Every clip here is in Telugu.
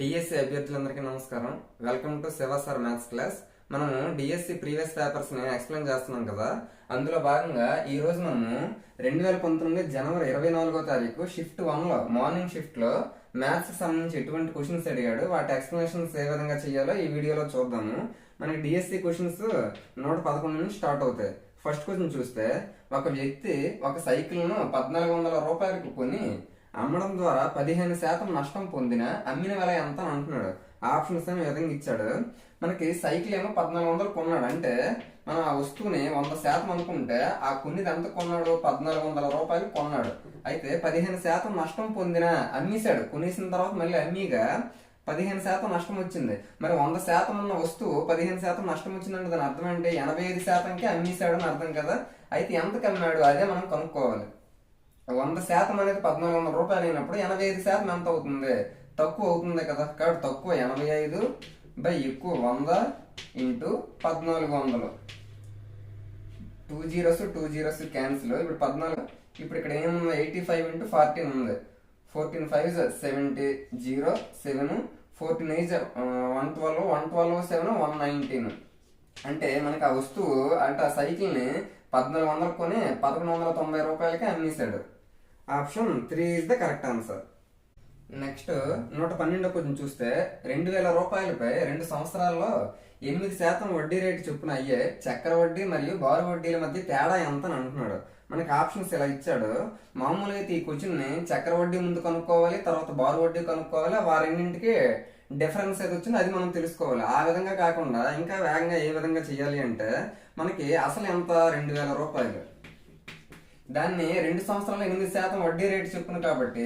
డిఎస్సి అభ్యర్థులందరికీ నమస్కారం. Welcome to Shiva sir maths class. మనము డిఎస్సి ప్రీవియస్ పేపర్స్ ని ఎక్స్ప్లెయిన్ చేస్తున్నాం కదా. అందులో భాగంగా ఈ రోజు మనము 2019 జనవరి 24వ తారీఖు షిఫ్ట్ 1 లో మార్నింగ్ షిఫ్ట్ లో మ్యాథ్స్ సంబంధించి ఎటువంటి క్వశ్చన్స్ అడిగాడు, వాటి ఎక్స్ప్లెనేషన్స్ ఏ విధంగా చేయాలో ఈ వీడియోలో చూద్దాము. మనకి డిఎస్సి క్వశ్చన్స్ 111 నుంచి స్టార్ట్ అవుతాయి. ఫస్ట్ క్వశ్చన్ చూస్తే, ఒక వ్యక్తి ఒక సైకిల్ ను 1400 రూపాయలకు కొని అమ్మడం ద్వారా 15% నష్టం పొందిన అమ్మిన వెల ఎంత అని అంటున్నాడు. ఆప్షన్స్ ఏమో విధంగా ఇచ్చాడు. మనకి సైకిల్ ఏమో 1400 కొన్నాడు, అంటే మనం ఆ వస్తువుని 100% అనుకుంటే ఆ కొన్నిది ఎంత కొన్నాడు, 1400 రూపాయలు కొన్నాడు. అయితే 15% నష్టం పొందిన అమ్మేశాడు. కొనేసిన తర్వాత మళ్ళీ అమ్మీగా 15% నష్టం వచ్చింది. మరి 100% ఉన్న వస్తువు 15% నష్టం వచ్చిందంటే దాని అర్థం అంటే 85%కి అమ్మేశాడు అని అర్థం కదా. అయితే ఎంతకు అమ్మాడు అదే మనం కనుక్కోవాలి. 100% అనేది 1400 రూపాయలు అయినప్పుడు 85% ఎంత అవుతుంది, తక్కువ అవుతుంది కదా. కాబట్టి తక్కువ 85 బై ఎక్కువ 100 ఇంటూ 1400. 2 zeros cancel. ఇప్పుడు 14, ఇప్పుడు ఇక్కడ ఏముంది 85 ఇంటూ 14 ఉంది. 14 5 70 0 7 14 8 112 112 7 119. అంటే మనకి ఆ వస్తువు అంటే ఆ సైకిల్ ని 1400 కొని 1190 రూపాయలకి అమ్మేశాడు. Option 3 is the correct answer. Next 112 కొంచెం చూస్తే, 2000 రూపాయలపై 2 సంవత్సరాల్లో 8% వడ్డీ రేటు చొప్పున అయ్యే చక్ర వడ్డీ మరియు బారు వడ్డీల మధ్య తేడా ఎంత అని అంటున్నాడు. మనకి ఆప్షన్స్ ఇలా ఇచ్చాడు. మామూలుగా అయితే ఈ క్వశ్చన్ ని చక్ర వడ్డీ ముందు కనుక్కోవాలి, తర్వాత బారు వడ్డీ కనుక్కోవాలి. వారెన్నింటికి డిఫరెన్స్ ఏది వచ్చిందో అది మనం తెలుసుకోవాలి. ఆ విధంగా కాకుండా ఇంకా వేగంగా ఏ విధంగా చేయాలి అంటే, మనకి అసలు ఎంత 2000 రూపాయలు, దాన్ని 2 సంవత్సరాలు 8% వడ్డీ రేటు చెప్పును కాబట్టి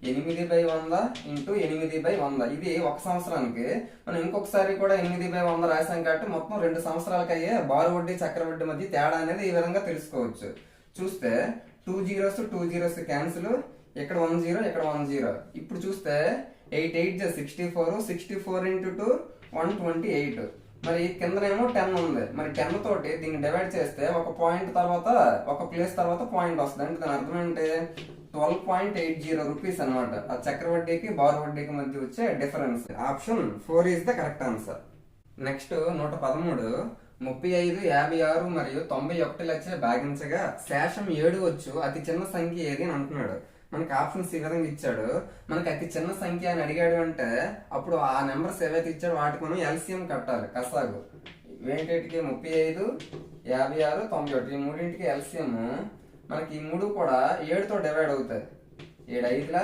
8/100 ఇంటూ 8/100. ఇది ఒక సంవత్సరానికి. మనం ఇంకొకసారి కూడా 8/100 రాసాం కాబట్టి మొత్తం 2 సంవత్సరాలకి అయ్యే బారు వడ్డీ చక్ర వడ్డీ మధ్య తేడా అనేది ఈ విధంగా తెలుసుకోవచ్చు. చూస్తే 2 zeros క్యాన్సిల్, ఇక్కడ 1 0 ఇక్కడ 1 0. ఇప్పుడు చూస్తే 8 8 64 64 ఇంటూ 2 128. మరి కిందనేమో 10 ఉంది. మరి 10 తోటి దీన్ని డివైడ్ చేస్తే ఒక పాయింట్ తర్వాత ఒక ప్లేస్ తర్వాత పాయింట్ వస్తుంది. అంటే దాని అర్థం ఏంటి, 12.80 రూపీస్ అనమాట. ఆ చక్ర వడ్డీకి బారు వడ్డీకి మధ్య వచ్చే difference. Option 4 is the correct answer. Next 113, 35 56 మరియు 91 లచ్చే భాగించగా శేషం 7 వచ్చు అతి చిన్న సంఖ్య ఏది అని అంటున్నాడు. మనకి ఆప్షన్స్ ఈ విధంగా ఇచ్చాడు. మనకి అతి చిన్న సంఖ్య అని అడిగాడు అంటే అప్పుడు ఆ నెంబర్స్ ఏవైతే ఇచ్చాడో వాటికి మనం ఎల్సిఎం కట్టాలి, కసాగు. ఏంటికి 35 56 91 ఈ మూడింటికి ఎల్సిఎం. మనకి ఈ మూడు కూడా 7తో డివైడ్ అవుతాయి. 7 5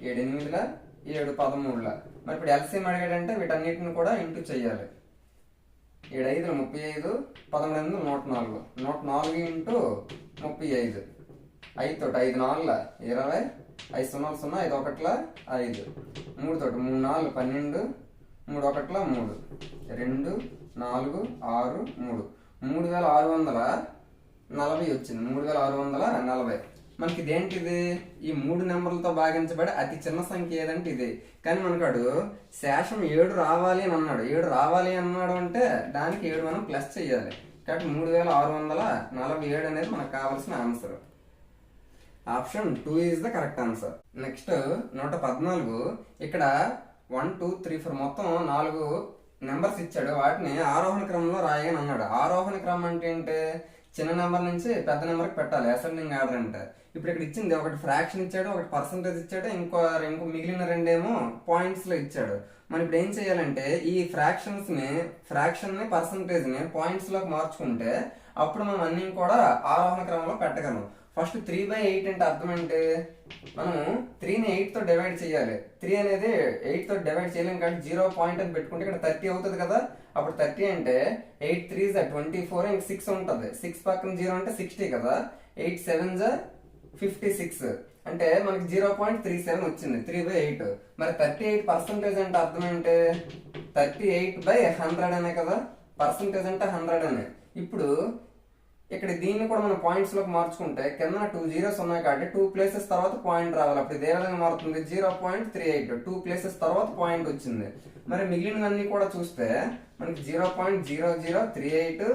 7 8 7 13. మరి ఇప్పుడు ఎల్సిఎం అడిగాడంటే వీటన్నిటిని కూడా ఇంటూ చెయ్యాలి. 7 5 35 11 104 104 ఇంటూ 35. 5 తోటి 5 4 20 5 0 0 5 1 5 3 తోటి 3 4 12 3 1 3 2 4 6 3 3640 వచ్చింది. 3640. మనకి ఇదేంటిది, ఈ 3 నెంబర్లతో భాగించబడి అతి చిన్న సంఖ్య ఏదంటే ఇది. కానీ మనకాడు శేషం 7 రావాలి అని అన్నాడు. 7 రావాలి అన్నాడు అంటే దానికి 7 మనం ప్లస్ చెయ్యాలి. కాబట్టి 3647 అనేది మనకు కావాల్సిన answer. Option 2 is the correct answer. Next 114, ఇక్కడ 1 2 3 4 మొత్తం 4 నెంబర్స్ ఇచ్చాడు. వాటిని ఆరోహణ క్రమంలో రాయని అన్నాడు. ఆరోహణ క్రమం అంటే ఏంటి, చిన్న నెంబర్ నుంచి పెద్ద నెంబర్కి పెట్టాలి, అసెండింగ్ ఆర్డర్ అంటే. ఇప్పుడు ఇక్కడ ఇచ్చింది ఒకటి ఫ్రాక్షన్ ఇచ్చాడు, ఒకటి పర్సంటేజ్ ఇచ్చాడు, ఇంకో మిగిలిన రెండేమో పాయింట్స్ లో ఇచ్చాడు. మనం ఇప్పుడు ఏం చేయాలంటే ఈ ఫ్రాక్షన్ ని పర్సంటేజ్ ని పాయింట్స్ లోకి మార్చుకుంటే అప్పుడు మనం అన్ని కూడా ఆరోహణ క్రమంలో పెట్టగలం. ఫస్ట్ 3/8 అంటే అర్థం ఏంటి, మనము 3ని 8తో డివైడ్ చేయాలి. 3 అనేది 8తో డివైడ్ చేయలేం కాబట్టి 0 పాయింట్ అని పెట్టుకుంటే ఇక్కడ 30 అవుతుంది కదా. అప్పుడు 30 అంటే 8 3 24, ఇంక 6 ఉంటుంది. 6 పక్కన 0 అంటే 60 కదా. 8 7 56 అంటే మనకి 0.37 వచ్చింది. 3/8. మరి 38% అంటే అర్థం ఏంటి, 38/100 అనే కదా. పర్సంటేజ్ అంటే 100 అనే. ఇప్పుడు ఇక్కడ దీన్ని కూడా మనం పాయింట్స్ లోకి మార్చుకుంటే కింద 2 zeros ఉన్నాయి కాబట్టి 2 ప్లేసెస్ తర్వాత పాయింట్ రావాలి. అప్పుడు ఇది ఏ విధంగా మారుతుంది, 0.38. 2 ప్లేసెస్ తర్వాత పాయింట్ వచ్చింది. మరి మిగిలినవన్నీ కూడా చూస్తే మనకి 0.0038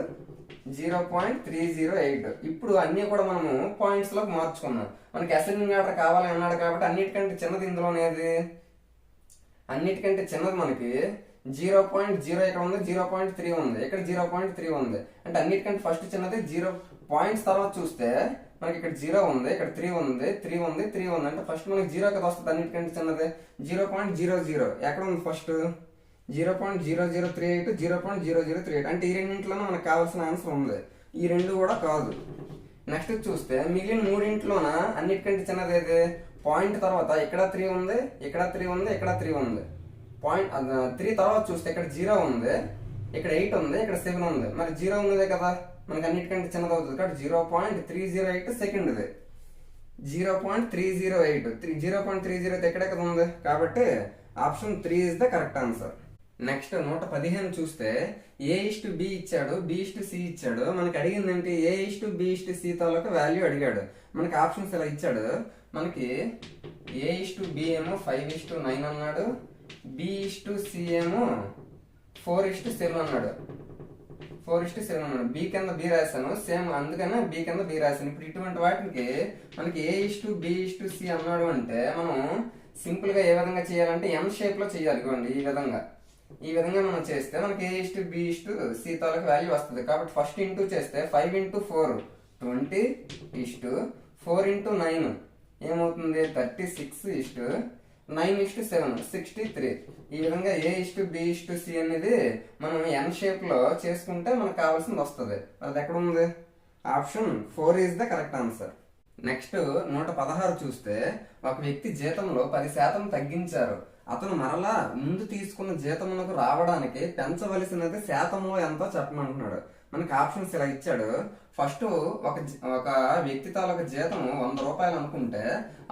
0.308. ఇప్పుడు అన్ని కూడా మనము పాయింట్స్ లోకి మార్చుకున్నాం. మనకి అసెండింగ్ ఆర్డర్ కావాలి అన్నాడు కాబట్టి అన్నిటికంటే చిన్నది ఇందులోనేది అన్నిటికంటే చిన్నది మనకి 0.0 ఇక్కడ ఉంది, 0.3 ఉంది, ఇక్కడ 0.3 ఉంది. అంటే అన్నిటికంటే ఫస్ట్ చిన్నది 0 పాయింట్స్. తర్వాత చూస్తే మనకి ఇక్కడ 0 ఉంది, ఇక్కడ 3 ఉంది, 3 ఉంది, 3 ఉంది. అంటే ఫస్ట్ మనకి 0 కదా వస్తుంది, అన్నిటికంటే చిన్నది 0.00. ఎక్కడ ఉంది ఫస్ట్? 0.0038, 0.0038. అంటే ఈ రెండింటిలోనే మనకు కావాల్సిన ఆన్సర్ ఉంది. ఈ రెండు కూడా కాదు. నెక్స్ట్ చూస్తే మిగిలిన మూడింట్లోన అన్నిటికంటే చిన్నది ఏది? పాయింట్ తర్వాత ఇక్కడ 3 ఉంది, ఇక్కడ 3 ఉంది, ఇక్కడ 3 ఉంది. పాయింట్ 3 తర్వాత చూస్తే ఇక్కడ 0 ఉంది, ఇక్కడ 8 ఉంది, ఇక్కడ 7 ఉంది. మరి 0 ఉన్నదే కదా మనకి అన్నిటికంటే చిన్నది అవుతుంది కాబట్టి 0.308 సెకండ్ది. 0.308 0.308 ఎక్కడెక్కడ ఉంది కాబట్టి option 3 is the correct answer. Next 115 చూస్తే A:B ఇచ్చాడు, B:C ఇచ్చాడు. మనకి అడిగింది ఏంటి? A:B:C తాలూకా వాల్యూ అడిగాడు. మనకి ఆప్షన్స్ ఇలా ఇచ్చాడు. మనకి A:B ఏమో 5:9 అన్నాడు, B:C ఏమో 4:7 అన్నాడు. 4:7 అన్నాడు. B కింద B రాశాను సేమ్, అందుకనే B కింద B రాశాను. ఇప్పుడు ఇటువంటి వాటికి మనకి A:B:C అన్నాడు అంటే మనం సింపుల్ గా ఏ విధంగా చేయాలంటే M షేప్ లో చేయాలి. ఇవ్వండి ఈ విధంగా మనం చేస్తే మనకి A:B:C తాలూకు వాల్యూ వస్తుంది. కాబట్టి ఫస్ట్ ఇంటూ చేస్తే 5 × 4 20 4 × 9 ఏమవుతుంది? 36 9:7 63. ఈ విధంగా A:B:C అనేది మనం N షేప్ లో చేసుకుంటే మనకు కావాల్సింది వస్తుంది. అది ఎక్కడ ఉంది? Option 4 is the correct answer. Next 116 చూస్తే ఒక వ్యక్తి జీతంలో 10% తగ్గించారు. అతను మరలా ముందు తీసుకున్న జీతమునకు రావడానికి పెంచవలసినది శాతంలో ఎంతో చెప్పమంటున్నాడు. మనకి ఆప్షన్స్ ఇలా ఇచ్చాడు. ఫస్ట్ ఒక వ్యక్తి తాలూకు జీతం 100 రూపాయలు అనుకుంటే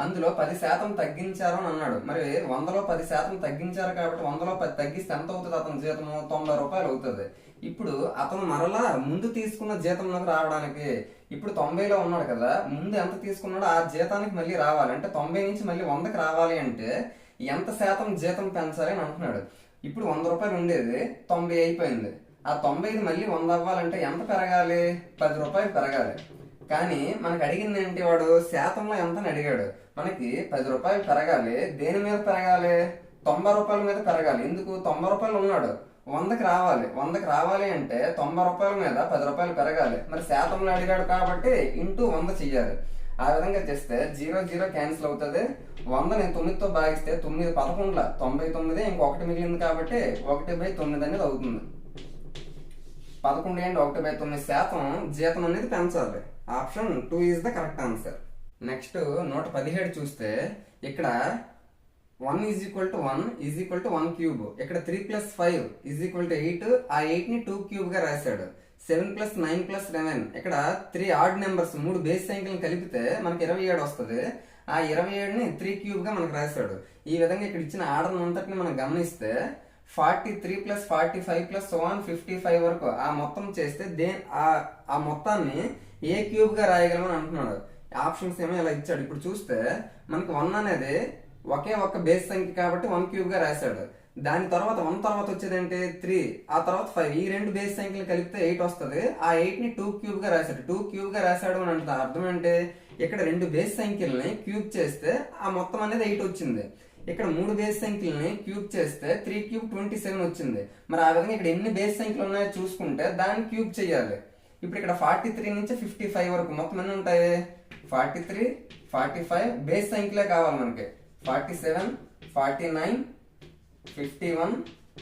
అందులో 10% తగ్గించారు అని అన్నాడు. మరి 100లో 10% తగ్గించారు కాబట్టి 100లో 10 తగ్గిస్తే ఎంత అవుతుంది? అతని జీతము 90 రూపాయలు అవుతుంది. ఇప్పుడు అతను మరలా ముందు తీసుకున్న జీతంలోకి రావడానికి ఇప్పుడు 90లో ఉన్నాడు కదా, ముందు ఎంత తీసుకున్నాడో ఆ జీతానికి మళ్ళీ రావాలి. అంటే 90 నుంచి మళ్ళీ 100కి రావాలి అంటే ఎంత శాతం జీతం పెంచాలి అని అంటున్నాడు. ఇప్పుడు 100 రూపాయలు ఉండేది 90 అయిపోయింది. ఆ 90 మళ్ళీ 100 అవ్వాలంటే ఎంత పెరగాలి? 10 రూపాయలు పెరగాలి. కానీ మనకు అడిగింది ఏంటి? వాడు శాతంలో ఎంత అని అడిగాడు. మనకి 10 రూపాయలు పెరగాలి. దేని మీద పెరగాలి? 90 రూపాయల మీద పెరగాలి. ఎందుకు? 90 రూపాయలు ఉన్నాడు, 100కి రావాలి. 100కి రావాలి అంటే 90 రూపాయల మీద 10 రూపాయలు పెరగాలి. మరి శాతంలో అడిగాడు కాబట్టి ఇంటూ 100 చెయ్యాలి. ఆ విధంగా చేస్తే 0 0 క్యాన్సిల్ అవుతుంది. 100 నేను 9తో భాగిస్తే 9 11 99, ఇంకొకటి మిగిలింది కాబట్టి 1/9 అనేది అవుతుంది. 11 ఏంటి? 1/9 శాతం జీతం అనేది పెంచాలి. Option 2 is the correct answer. Next 117 చూస్తే ఇక్కడ 1 = 1 = 1 క్యూబ్. ఇక్కడ 3 + 5 = 8. ఆ 8ని 2 క్యూబ్ గా రాశాడు. 7 + 9 + 11. ఇక్కడ 3 ఆడ్ నెంబర్స్ 3 బేస్ సంఖ్యలను కలిపితే మనకి 27 వస్తుంది. ఆ 27ని 3 క్యూబ్ గా మనకు రాశాడు. ఈ విధంగా ఇక్కడ ఇచ్చిన ఆర్డర్ అంతటిని మనం గమనిస్తే 43 + 45 + 55 వరకు ఆ మొత్తం చేస్తే ఆ మొత్తాన్ని ఏ క్యూబ్ గా రాయగలమని అంటున్నాడు. ఆప్షన్స్ ఏమో ఇలా ఇచ్చాడు. ఇప్పుడు చూస్తే మనకి 1 అనేది ఒకే ఒక్క బేస్ సంఖ్య కాబట్టి 1 క్యూబ్ గా రాశాడు. దాని తర్వాత 1 తర్వాత వచ్చేది ఏంటి? 3. ఆ తర్వాత 5. ఈ రెండు బేస్ సంఖ్యలు కలిపితే 8 వస్తుంది. ఆ 8ని 2 క్యూబ్ గా రాశాడు. 2 క్యూబ్ గా రాశాడు అని అంటే అర్థం ఏంటి? ఇక్కడ 2 బేస్ సంఖ్యల్ని క్యూబ్ చేస్తే ఆ మొత్తం అనేది 8 వచ్చింది. ఇక్కడ 3 బేస్ సంఖ్యల్ని క్యూబ్ చేస్తే 3 క్యూబ్ 27 వచ్చింది. మరి ఆ విధంగా ఇక్కడ ఎన్ని బేస్ సంఖ్యలు ఉన్నాయో చూసుకుంటే దాన్ని క్యూబ్ చేయాలి. ఇప్పుడు ఇక్కడ 43 నుంచి 55 వరకు మొత్తం ఎన్ని ఉంటాయి? 43 45 బేస్ సంఖ్యలే కావాలి మనకి. 47 49 51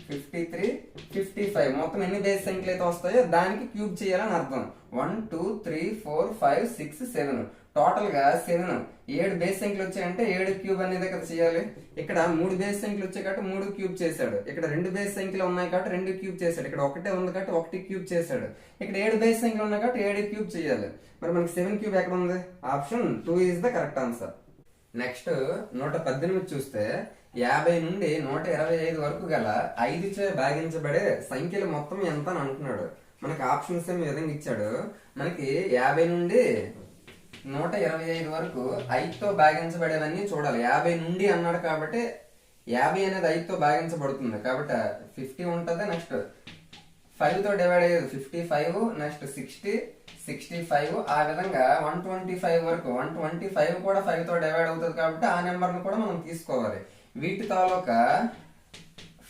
53 55 మొత్తం ఎన్ని బేస్ సంఖ్యలు అయితే వస్తాయో దానికి క్యూబ్ చేయాలని అర్థం. 1 2 3 4 5 6 7 టోటల్ గా 7 బేస్ సంఖ్యలు వచ్చాయంటే 7 క్యూబ్ అనేది కదా చేయాలి. ఇక్కడ 3 బేస్ సంఖ్యలు వచ్చాయి కాబట్టి 3 క్యూబ్ చేశాడు. ఇక్కడ 2 బేస్ సంఖ్యలు ఉన్నాయి కాబట్టి 2 క్యూబ్ చేశాడు. ఇక్కడ ఒకటే ఉంది కాబట్టి 1 క్యూబ్ చేశాడు. ఇక్కడ 7 బేస్ సంఖ్యలు ఉన్నాయి కాబట్టి 7 క్యూబ్ చేయాలి. మరి మనకి 7 క్యూబ్ ఎక్కడ ఉంది? Option 2 is the correct answer. Next 118 చూస్తే 50 నుండి 125 వరకు గల 5 చే భాగించబడే సంఖ్యలు మొత్తం ఎంత అని అంటున్నాడు. మనకి ఆప్షన్స్ ఈ విధంగా ఇచ్చాడు. మనకి 50 నుండి 125 వరకు 5తో భాగించబడేవన్నీ చూడాలి. 50 నుండి అన్నాడు కాబట్టి 50 అనేది 5తో భాగించబడుతుంది కాబట్టి 50 ఉంటది. నెక్స్ట్ 5తో డివైడ్ అయ్యేది 55, నెక్స్ట్ 60 65. ఆ విధంగా 125 వరకు 125 కూడా 5తో డివైడ్ అవుతుంది కాబట్టి ఆ నెంబర్ ను కూడా మనం తీసుకోవాలి. వీటి తాలూకా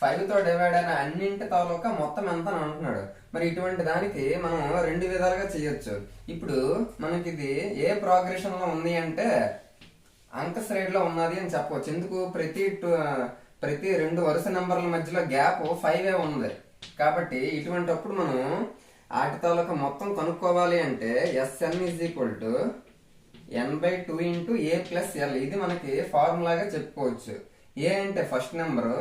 5 తో డివైడ్ అయిన అన్నింటి తాలూకా మొత్తం ఎంత అని అంటున్నాడు. మరి ఇటువంటి దానికి మనం రెండు విధాలుగా చేయొచ్చు. ఇప్పుడు మనకి ఇది ఏ ప్రోగ్రెషన్ లో ఉంది అంటే అంక శ్రేణిలో ఉన్నది అని చెప్పవచ్చు. ఎందుకు? ప్రతి రెండు వరుస నెంబర్ల మధ్యలో గ్యాప్ 5 ఉంది కాబట్టి ఇటువంటిప్పుడు మనం వాటి తాలూకా మొత్తం కనుక్కోవాలి అంటే Sn = n/2 × a + l. ఇది మనకి ఫార్ములాగా చెప్పుకోవచ్చు. ఏ అంటే ఫస్ట్ నెంబరు,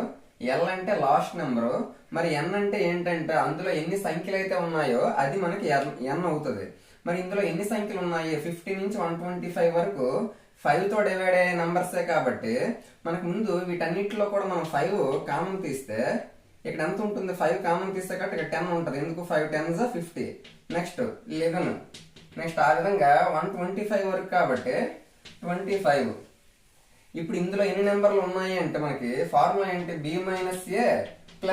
ఎల్ అంటే లాస్ట్ నెంబరు, మరి ఎన్ అంటే ఏంటంటే అందులో ఎన్ని సంఖ్యలు అయితే ఉన్నాయో అది మనకి ఎన్ అవుతుంది. మరి ఇందులో ఎన్ని సంఖ్యలు ఉన్నాయి? 50 నుంచి 125 వరకు 5 తో డివైడ్ అయ్యే నంబర్సే కాబట్టి మనకు ముందు వీటన్నిటిలో కూడా మనం 5 కామన్ తీస్తే ఇక్కడ ఎంత ఉంటుంది? 5 కామన్ తీస్తే కాబట్టి ఇక్కడ 10 ఉంటుంది. ఎందుకు? 5 10s 50. నెక్స్ట్ 11. నెక్స్ట్ ఆ విధంగా 125 వరకు కాబట్టి 25. ఇప్పుడు ఇందులో ఎన్ని నెంబర్లు ఉన్నాయి అంటే మనకి ఫార్ములా ఏంటి? b - a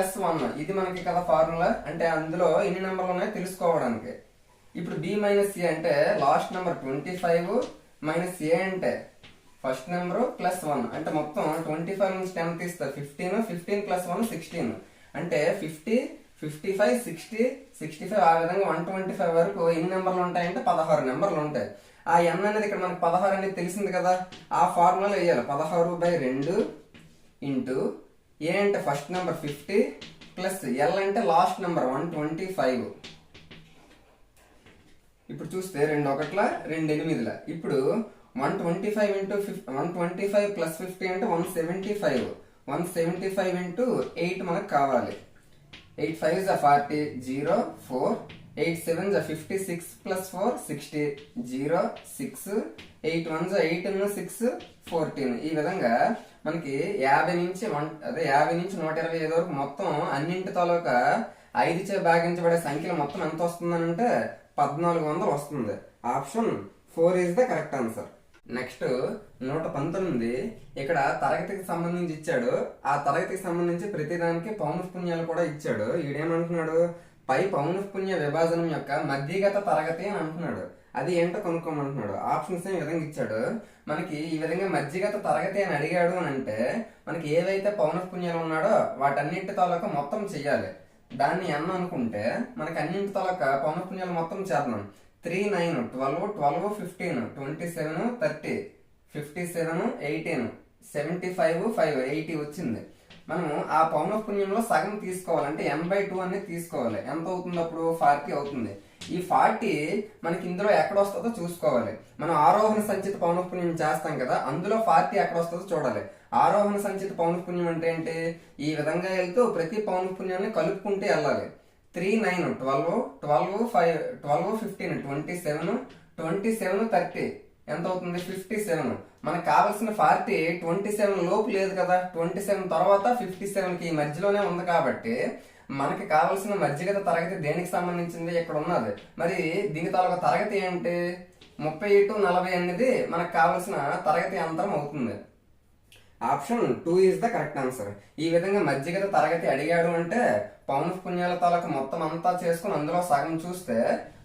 + 1. ఇది మనకి కదా ఫార్ములా. అంటే అందులో ఎన్ని నెంబర్లు ఉన్నాయో తెలుసుకోవడానికి. ఇప్పుడు b - a అంటే లాస్ట్ నెంబర్ 25 - a అంటే ఫస్ట్ నెంబర్ +1 అంటే మొత్తం 25 నుంచి 10 తీస్తే 15, 15 + 1 16. అంటే 50, 55, 60, 65 ఆ విధంగా 125 వరకు ఎన్ని నెంబర్లు ఉంటాయంటే 16 నెంబర్లు ఉంటాయి. ఆ n అనేది ఇక్కడ మనకి 16 అనేది తెలిసింది కదా, ఆ ఫార్ములాలో వేయాలి. 16/2 ఇంటూ ఏ అంటే ఫస్ట్ నెంబర్ 50 ప్లస్ ఎల్ అంటే లాస్ట్ నెంబర్ 125. ఇప్పుడు చూస్తే 2 1ల 2 8ల. ఇప్పుడు 125 125 + 50 అంటే 175. 175 × 8 మనకు కావాలి. 8 5s 40, 0 4, 8 7s 56 + 4 60, 0 6, 8 1s 8 6 14. ఈ విధంగా మనకి 50 నుంచి 125 వరకు మొత్తం అన్నింటి తాలూకా 5 చే భాగించబడే సంఖ్యలు మొత్తం ఎంత వస్తుందని అంటే 1400 వస్తుంది. Option 4 is the correct answer. Next 119 ఇక్కడ తరగతికి సంబంధించి ఇచ్చాడు. ఆ తరగతికి సంబంధించి ప్రతిదానికి పౌనఃపున్యాలు కూడా ఇచ్చాడు. ఈడేమంటున్నాడు? పై పౌనఃపున్య విభాజనం యొక్క మధ్యగత తరగతి అని అంటున్నాడు. అది ఏంటో కనుక్కోమంటున్నాడు. ఆప్షన్స్ ఈ విధంగా ఇచ్చాడు. మనకి ఈ విధంగా మధ్యగత తరగతి అని అడిగాడు అని అంటే మనకి ఏవైతే పౌనఃపున్యాలు ఉన్నాడో వాటన్నింటి తాలూకా మొత్తం చెయ్యాలి. దాన్ని n అనుకుంటే మనకి అన్నింటి తాలూకా పౌనఃపున్యాలు మొత్తం చేద్దాం. 3 9 12 12 15 27 30 57 18 75 5 80 వచ్చింది. మనము ఆ పౌనఃపున్యంలో సగం తీసుకోవాలంటే n/2 అనేది తీసుకోవాలి. ఎంత అవుతుంది అప్పుడు? 40 అవుతుంది. ఈ 40 మనకి ఇందులో ఎక్కడ వస్తుందో చూసుకోవాలి. మనం ఆరోహణ సంచిత పౌనఃపున్యం చేస్తాం కదా, అందులో 40 ఎక్కడ వస్తుందో చూడాలి. ఆరోహణ సంచిత పౌనఃపున్యం అంటే ఏంటి? ఈ విధంగా వెళ్తూ ప్రతి పౌనఃపున్యాన్ని కలుపుకుంటూ వెళ్ళాలి. 3 9 12 12 5 12 15 27 27 30 ఎంత అవుతుంది? 57. మనకు కావాల్సిన 40 27 లోపు లేదు కదా, 27 తర్వాత 57కి మధ్యలోనే ఉంది కాబట్టి మనకి కావాల్సిన మధ్యగత తరగతి దేనికి సంబంధించింది? ఇక్కడ ఉన్నది. మరి దీని తాలూకా తరగతి ఏంటి? 30 to 40 అనేది మనకు కావాల్సిన తరగతి అంతరం అవుతుంది. Option 2 is the correct answer. ఈ విధంగా మధ్యగత తరగతి అడిగాడు అంటే పౌనఃపున్యాల తాలూకా మొత్తం అంతా చేసుకుని అందులో సగం చూస్తే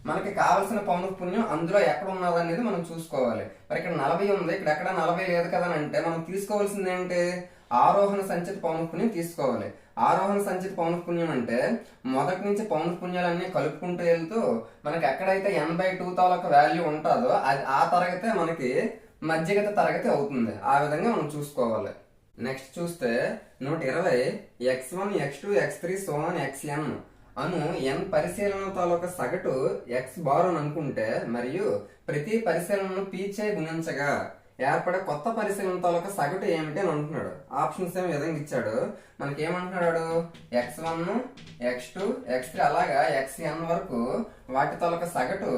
మనకి కావాల్సిన పౌనఃపున్యం అందులో ఎక్కడ ఉన్నది అనేది మనం చూసుకోవాలి. మరి ఇక్కడ 40 ఉంది, ఇక్కడ ఎక్కడ 40 లేదు కదా అని అంటే మనం తీసుకోవాల్సింది ఏంటి? ఆరోహణ సంచిత పౌనఃపున్యం తీసుకోవాలి. ఆరోహణ సంచిత పౌనఃపున్యం అంటే మొదటి నుంచి పౌనఃపున్యాలన్నీ కలుపుకుంటూ వెళ్తూ మనకి ఎక్కడైతే n/2 తాలూకా వాల్యూ ఉంటుందో అది ఆ తరగతే మనకి మధ్యగత తరగతి అవుతుంది. ఆ విధంగా మనం చూసుకోవాలి. నెక్స్ట్ చూస్తే 120 x1 x2 x3 xn అను n పరిశీలన తాలూకా సగటు x బార్ అని అనుకుంటే మరియు ప్రతి పరిశీలనను p చే గుణించగా ఏర్పడే కొత్త పరిశీలన తాలూకా సగటు ఏమిటి అని అంటున్నాడు. ఆప్షన్స్ ఏమి విధంగా ఇచ్చాడు. మనకి ఏమంటున్నాడు? x1 x2 x3 అలాగా xn వరకు వాటి తాలూకా సగటు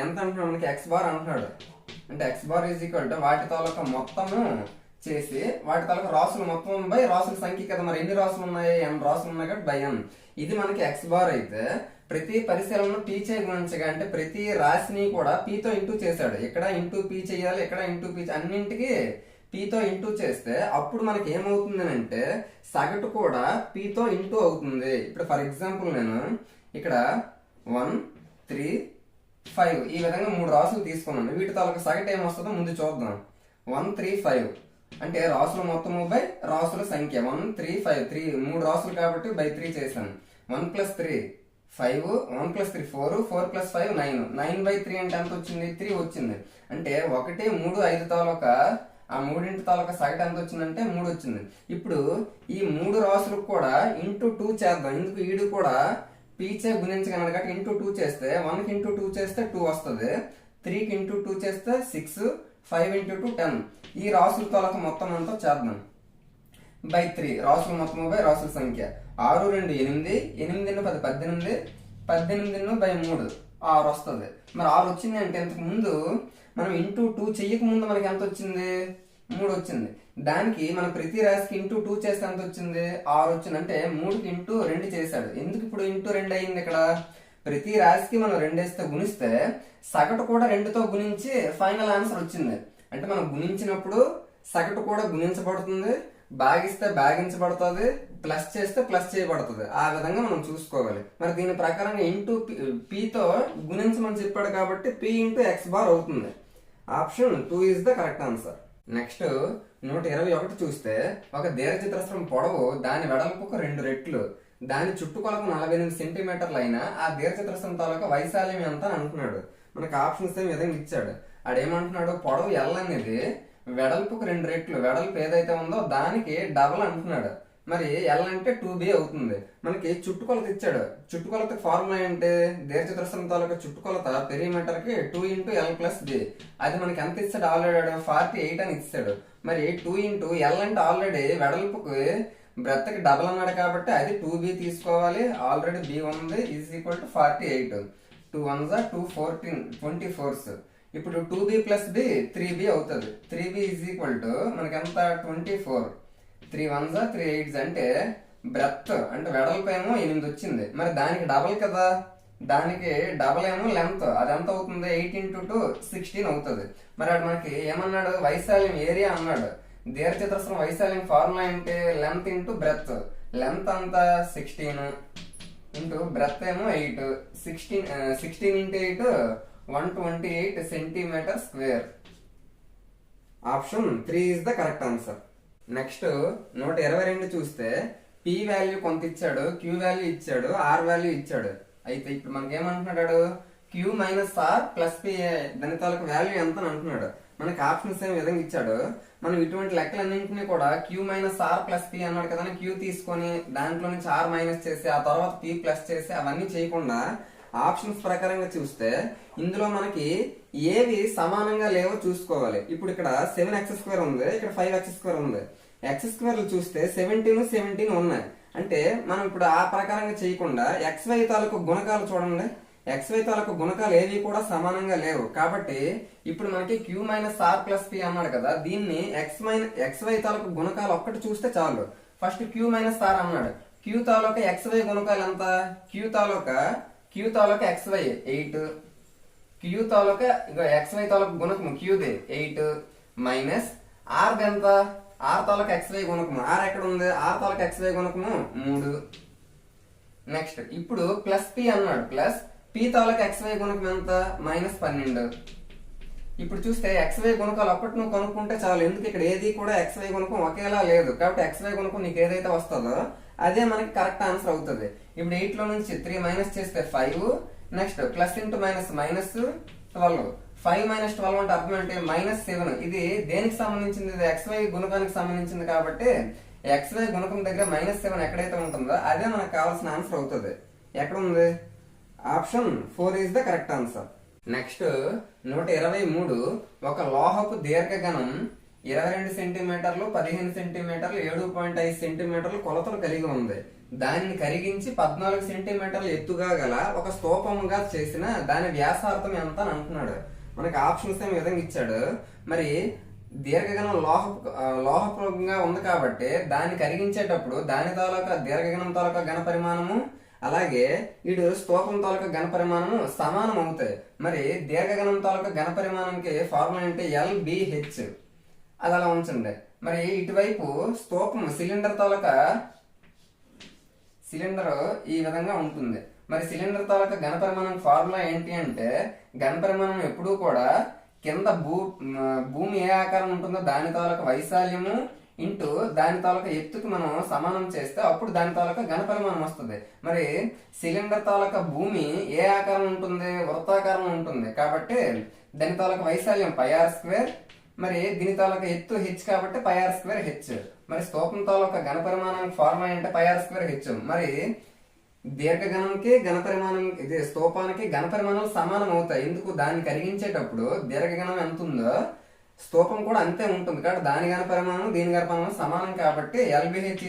ఎంత అంటున్నాడు? మనకి x బార్ అంటున్నాడు. అంటే x బార్ = వాటి తాలూకా మొత్తము చేసి వాటి తాలూకా రాసులు మొత్తం బై రాసుల సంఖ్య కదా. మరి ఎన్ని రాసులు ఉన్నాయి? n రాసులు ఉన్నాయి కాబట్టి బై n. ఇది మనకి x బార్ అయితే ప్రతి పరిశీలనను p చే గుణించగా అంటే ప్రతి రాశిని కూడా p తో ఇంటూ చేశాడు. ఇక్కడ ఇంటూ p చేయాలి, ఇక్కడ ఇంటూ p, అన్నింటికి p తో ఇంటూ చేస్తే అప్పుడు మనకి ఏమవుతుంది అంటే సగటు కూడా p తో ఇంటూ అవుతుంది. ఇప్పుడు ఫర్ ఎగ్జాంపుల్ నేను ఇక్కడ 1 3 5 ఈ విధంగా 3 రాసులు తీసుకున్నాను. వీటి తాలూకా సగటు ఏమొస్తుందో ముందు చూద్దాం. 1 3 5 అంటే రాసుల మొత్తము బై రాసుల సంఖ్య 1 3 5 3 రాసులు కాబట్టి బై 3 చేశాను. 1 + 3 5, 1 + 3 4, 4 + 5 9, 9/3 అంటే ఎంత వచ్చింది? 3 వచ్చింది. అంటే 1 3 5 తాలూకా ఆ మూడింటి తాలూకా సగటు ఎంత వచ్చిందంటే 3 వచ్చింది. ఇప్పుడు ఈ 3 రాసులకు కూడా ఇంటూ 2 చేద్దాం. ఎందుకు ఈడు కూడా పీచే గుణించగలడు కాబట్టి ఇంటూ 2 చేస్తే 1కి ఇంటూ 2 చేస్తే 2 వస్తుంది, 3కి ఇంటూ 2 చేస్తే 6, 5 × 2 10. ఈ రాసుల తాలూకా మొత్తం అంతా చేద్దాం బై 3. రాసుల మొత్తం బై రాసుల సంఖ్య 6 2 8, 8 10 18, 18 బై 3 6 వస్తుంది. మరి 6 వచ్చింది అంటే ఇంతకు ముందు మనం ఇంటూ 2 చెయ్యక ముందు మనకి ఎంత వచ్చింది? 3 వచ్చింది. దానికి మనం ప్రతి రాశికి ఇంటూ 2 చేస్తే ఎంత వచ్చింది? 6 వచ్చింది. అంటే 3కి ఇంటూ 2 చేశాడు. ఎందుకు ఇప్పుడు ఇంటూ 2 అయింది? ఇక్కడ ప్రతి రాశికి మనం 2 వేస్తే గుణిస్తే సగటు కూడా 2తో గుణించి ఫైనల్ ఆన్సర్ వచ్చింది. అంటే మనం గుణించినప్పుడు సగటు కూడా గుణించబడుతుంది, భాగిస్తే భాగించబడుతుంది, ప్లస్ చేస్తే ప్లస్ చేయబడుతుంది. ఆ విధంగా మనం చూసుకోవాలి. మరి దీని ప్రకారంగా ఇంటూ పీతో గుణించమని చెప్పాడు కాబట్టి పి ఇంటూ ఎక్స్ బార్ అవుతుంది. Option 2 is the correct answer. Next 121 చూస్తే ఒక దీర్ఘచతురస్రం పొడవు దాని వెడల్పుకు 2 రెట్లు, దాని చుట్టుకొలకు 48 సెంటీమీటర్లు అయినా ఆ దీర్ఘచతురస్రం తాలూకా వైశాల్యం ఎంత అని అంటున్నాడు. మనకు ఆప్షన్స్ ఏమి విధంగా ఇచ్చాడు. ఆడేమంటున్నాడు? పొడవు ఎల్ అనేది వెడల్పుకు 2 రెట్లు, వెడల్పు ఏదైతే ఉందో దానికి డబల్ అంటున్నాడు. మరి ఎల్ అంటే 2b అవుతుంది. మనకి చుట్టుకొలత ఇచ్చాడు. చుట్టుకొలత ఫార్ములా ఏంటి? దీర్ఘచతురస్రం తాలూకా చుట్టుకొలత పెరిమీటర్ కి 2 × l + b. అది మనకి ఎంత ఇచ్చాడు? ఆల్రెడీ 48 అని ఇచ్చాడు. మరి 2 × l అంటే ఆల్రెడీ వెడల్పుకి బ్రెత్కి డబల్ అన్నాడు కాబట్టి అది 2b తీసుకోవాలి. ఆల్రెడీ b ఉంది = 48. 2 1 2 14 24. ఇప్పుడు 2b + b 3b అవుతుంది. 3b = మనకి ఎంత? 24. 3 1 3 8 అంటే బ్రెత్ అంటే వెడల్పు ఏమో 8 వచ్చింది. మరి దానికి డబల్ కదా, దానికి డబల్ ఏమో లెంత్, అది ఎంత అవుతుంది? 8 × 2 16 అవుతుంది. మరి అది మనకి ఏమన్నాడు? వైశాల్యం ఏరియా అన్నాడు. దీర్ఘచతురస్రం వైశాల్యం ఫార్ములా ఏంటి? Length into breath. లెంత్ అంతా 16 ఇంటూ బ్రెత్ ఏమో 8. 16 × 8 128 centimetre square. Option 3 is the correct answer. Next 122 చూస్తే పి వాల్యూ కొంత ఇచ్చాడు, క్యూ వాల్యూ ఇచ్చాడు, ఆర్ వాల్యూ ఇచ్చాడు. అయితే ఇప్పుడు మనకి ఏమంటున్నాడు? క్యూ - ఆర్ + పి దాని తాలూకు వాల్యూ ఎంత అని అంటున్నాడు. మనకి ఆప్షన్స్ ఏం విధంగా ఇచ్చాడు. మనం ఇటువంటి లెక్కలన్నింటినీ కూడా క్యూ - ఆర్ + పి అన్నాడు కదా, క్యూ తీసుకొని దాంట్లో నుంచి ఆర్ మైనస్ చేసి ఆ తర్వాత పి ప్లస్ చేసి అవన్నీ చేయకుండా ఆప్షన్స్ ప్రకారంగా చూస్తే ఇందులో మనకి ఏవి సమానంగా లేవో చూసుకోవాలి. ఇప్పుడు ఇక్కడ 7x² ఉంది, ఇక్కడ 5x² ఉంది. x² చూస్తే 17 17 ఉన్నాయి. అంటే మనం ఇప్పుడు ఆ ప్రకారంగా చేయకుండా xy తాలూకు గుణకాలు చూడండి. xy తాలూకు గుణకాలు ఏవి కూడా సమానంగా లేవు. కాబట్టి ఇప్పుడు మనకి క్యూ - ఆర్ + పి అన్నాడు కదా, దీన్ని xy తాలూకు గుణకాలు ఒక్కటి చూస్తే చాలు. ఫస్ట్ క్యూ - ఆర్ అన్నాడు. క్యూ తాలూకా xy గుణకాలు ఎంత? క్యూ తాలూకా xy 8, క్యూ తాలూకా xy తాలూకా గుణకము క్యూది 8 మైనస్ ఆర్ ఎంత? ఆర్ తాలూకా xy గుణకము, ఆర్ ఎక్కడ ఉంది? ఆర్ తాలూకా xy గుణకము 3. నెక్స్ట్ ఇప్పుడు ప్లస్ పి అన్నాడు. ప్లస్ పి తాలూకా xy గుణకం ఎంత? -12. ఇప్పుడు చూస్తే xy గుణకాలు ఒక్కటి నువ్వు కనుక్కుంటే చాలు. ఎందుకు ఇక్కడ ఏది కూడా xy గుణకం ఒకేలా లేదు. కాబట్టి xy గుణకం నీకు ఏదైతే వస్తుందో అదే మనకి కరెక్ట్ ఆన్సర్ అవుతుంది. ఇప్పుడు 8 లో నుంచి 3 మైనస్ చేస్తే 5. Next plus into minus -12. 5 - 12 అంటే అర్థం ఏంటి? -7. ఇది దేనికి సంబంధించింది? ఇది xy గుణకానికి సంబంధించింది కాబట్టి xy గుణకం దగ్గర -7 ఎక్కడైతే ఉంటుందో అదే మనకు కావాల్సిన ఆన్సర్ అవుతుంది. ఎక్కడ ఉంది? Option 4 is the correct answer. Next 123 ఒక లోహపు దీర్ఘగణం 22 సెంటీమీటర్లు, 15 సెంటీమీటర్లు, 7.5 సెంటీమీటర్లు కొలతలు కలిగి ఉంది. దానిని కరిగించి 14 సెంటీమీటర్లు ఎత్తుగా గల ఒక స్తూపముగా చేసిన దాని వ్యాసార్థం ఎంత అని అంటున్నాడు. మనకి ఆప్షన్స్ ఏమి విధంగా ఇచ్చాడు. మరి దీర్ఘగణం లోహపుగా ఉంది కాబట్టి దాన్ని కరిగించేటప్పుడు దాని తాలూకా దీర్ఘగణం తాలూకా ఘన పరిమాణము అలాగే ఇటు స్తూపం తాలూకా ఘన పరిమాణము సమానం అవుతాయి. మరి దీర్ఘగణం తాలూకా ఘన పరిమాణంకి ఫార్ములా అంటే LBH. అది అలా ఉంచండి. మరి ఇటువైపు స్తూపం సిలిండర్ ఈ విధంగా ఉంటుంది. మరి సిలిండర్ తాలూకా ఘన పరిమాణం ఫార్ములా ఏంటి అంటే ఘన పరిమాణం ఎప్పుడూ కూడా కింద భూమి ఏ ఆకారం ఉంటుందో దాని తాలూకా వైశాల్యము ఇంటూ దాని తాలూకా ఎత్తుకి మనం సమానం చేస్తే అప్పుడు దాని తాలూకా ఘనపరిమాణం వస్తుంది. మరి సిలిండర్ తాలూకా భూమి ఏ ఆకారం ఉంటుంది? వృత్తాకారం ఉంటుంది. కాబట్టి దాని తాలూకా వైశాల్యం πr², మరి దీని తాలూకా ఎత్తు హెచ్ కాబట్టి πr²h. మరి స్తూపం తాలూకా ఘనపరిమాణానికి ఫార్ములా అంటే πr²h. మరి దీర్ఘగణంకి ఘనపరిమాణం ఇది స్తూపానికి ఘనపరిమాణాలు సమానం అవుతాయి. ఎందుకు? దాన్ని కరిగించేటప్పుడు దీర్ఘగణం ఎంత ఉందో స్తూపం కూడా అంతే ఉంటుంది. కాబట్టి దాని ఘనపరిమాణం దీని ఘనపరిమాణం సమానం కాబట్టి LBH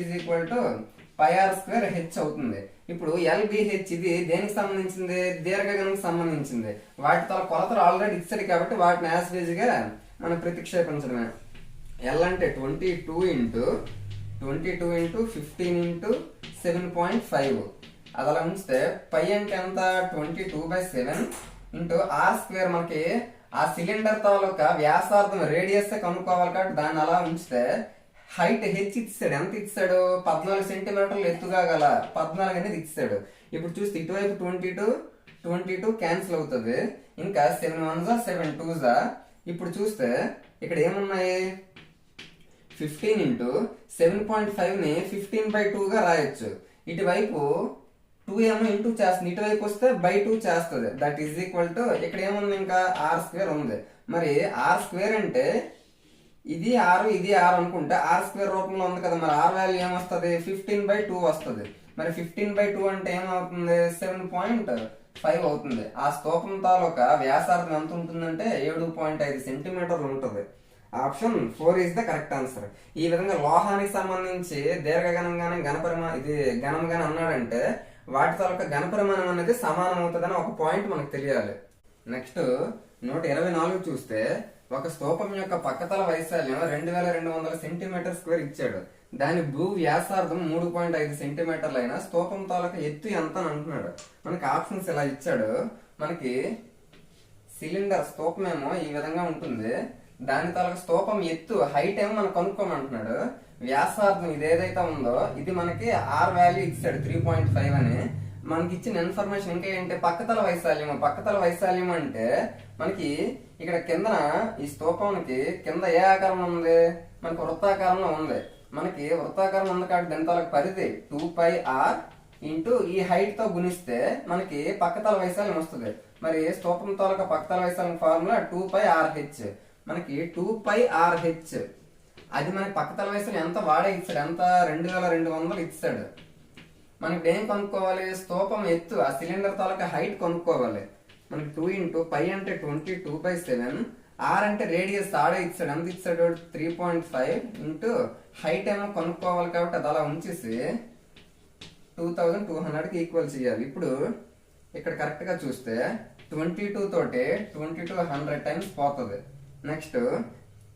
πr²h అవుతుంది. ఇప్పుడు LBH ఇది దేనికి సంబంధించింది? దీర్ఘగణంకి సంబంధించింది. వాటి తల కొలతలు ఆల్రెడీ ఇచ్చాడు కాబట్టి వాటిని యాజ్ గా మనం ప్రతిక్షేపించడమే. L అంటే 22 ఇంటూ 15 7.5. అది అలా ఉంచితే పై అంటే ఎంత? 22/7 ఇంటూ r². మనకి ఆ సిలిండర్ తాలూకా వ్యాసార్థం రేడియస్ కనుక్కోవాలి కాబట్టి దాన్ని అలా ఉంచితే హైట్ హెచ్ ఇచ్చాడు. ఎంత ఇచ్చాడు? 14 సెంటీమీటర్లు ఎత్తుగా గల 14 అనేది ఇచ్చాడు. ఇప్పుడు చూస్తే ఇటువైపు 22 క్యాన్సిల్ అవుతుంది. ఇంకా 7 1s 7 2s. ఇప్పుడు చూస్తే ఇక్కడ ఏమున్నాయి? 15 ఇంటూ 7.5 ని 15/2గా రాయొచ్చు. ఇటువైపు 2 ఏమో ఇంటూ చేస్తుంది, ఇటువైపు వస్తే బై 2 చేస్తుంది. దట్ ఈజ్ ఈక్వల్ టు ఇక్కడ ఏముంది? ఇంకా r² ఉంది. మరి r² అంటే ఇది 6 ఇది 6 అనుకుంటే r² రూపంలో ఉంది కదా. మరి r వాల్యూ ఏమొస్తుంది? 15/2 వస్తుంది. మరి 15/2 అంటే ఏమవుతుంది? 7.5 అవుతుంది. ఆ స్తూపం తాలూకా వ్యాసార్థం ఎంత ఉంటుందంటే 7.5 సెంటీమీటర్లు ఉంటుంది. Option 4 is the correct answer. ఈ విధంగా లోహానికి సంబంధించి దీర్ఘగణంగానే ఇది ఘనంగానే అన్నాడంటే వాటి తాలూకా ఘనపరిమాణం అనేది సమానం అవుతుందని ఒక పాయింట్ మనకు తెలియాలి. నెక్స్ట్ 124 చూస్తే ఒక స్తూపం యొక్క పక్కతల వైశాల్యం 2200 సెంటీమీటర్² ఇచ్చాడు. దాని భూ వ్యాసార్థం 3.5 సెంటీమీటర్లు అయినా స్తూపం తాలూకా ఎత్తు ఎంత అని అంటున్నాడు. మనకి ఆప్షన్స్ ఇలా ఇచ్చాడు. మనకి సిలిండర్ స్తూపం ఏమో ఈ విధంగా ఉంటుంది. దాని తాలూకా స్తూపం ఎత్తు హైట్ ఏమో మనం కనుక్కోమంటున్నాడు. వ్యాసార్థం ఇది ఏదైతే ఉందో ఇది మనకి r వాల్యూ ఇచ్చాడు 3.5 అని. మనకి ఇచ్చిన ఇన్ఫర్మేషన్ ఇంకా ఏంటి? పక్కతల వైశాల్యం అంటే మనకి ఇక్కడ కిందన ఈ స్తూపానికి కింద ఏ ఆకారం ఉంది? మనకి వృత్తాకారంలో ఉంది. మనకి వృత్తాకారం ఉంది కాబట్టి దాని తాలూకా పరిధి 2πr ఇంటూ ఈ హైట్ తో గుణిస్తే మనకి పక్కతల వైశాల్యం వస్తుంది. మరి స్తూపం తాలూకా పక్కతల వైశాల్యం ఫార్ములా 2πrh. మనకి 2πrh అది మనకి పక్కతల వైశాల్యం ఎంత వాడే ఇచ్చాడు? ఎంత? 2200 ఇచ్చాడు. మనకి ఏం కనుక్కోవాలి? స్తూపం ఎత్తు ఆ సిలిండర్ తాలూకా హైట్ కనుక్కోవాలి. మనకి 2 ఇంటూ π అంటే 22/7, r అంటే రేడియస్ ఆడే ఇచ్చాడు. ఎంత ఇచ్చాడు? 3.5 ఇంటూ హైట్ ఏమో కనుక్కోవాలి కాబట్టి అది అలా ఉంచేసి 2200కి ఈక్వల్ చేయాలి. ఇప్పుడు ఇక్కడ కరెక్ట్ గా చూస్తే 22 తోటి 2200 టైమ్స్ పోతుంది. నెక్స్ట్